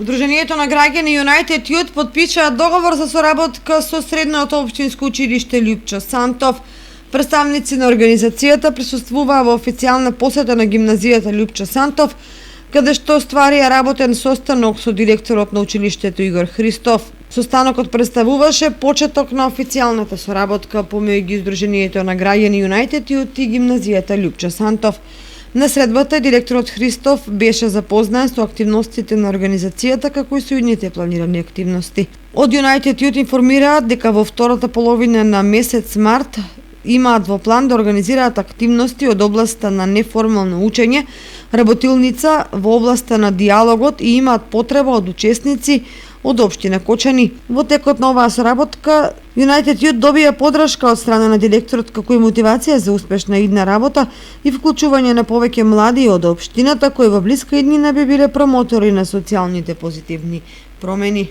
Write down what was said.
Удруженијето на граѓани United Youth потпишаа договор за соработка со Средното општинско училиште Љупчо Сантов. Представници на организацијата присуствуваа во официјална посета на гимназијата Љупчо Сантов, каде што остварија работен состанок со директорот на училиштето Игор Христов. Состанокот представуваше почеток на официјалната соработка помеѓу Удруженијето на граѓани United Youth и гимназијата Љупчо Сантов. На средбата директорот Христов беше запознаен со активностите на организацијата како и со идните планирани активности. Од United Youth информираат дека во втората половина на месец март имаат во план да организираат активности од областа на неформално учење, работилница во областа на диалогот и имаат потреба од учесници од општина Кочани. Во текот на оваа соработка United Youth добија подршка од страна на директорот како и мотивација за успешна идна работа и вклучување на повеќе млади од општината кои во блиска иднина би биле промотори на социјалните позитивни промени.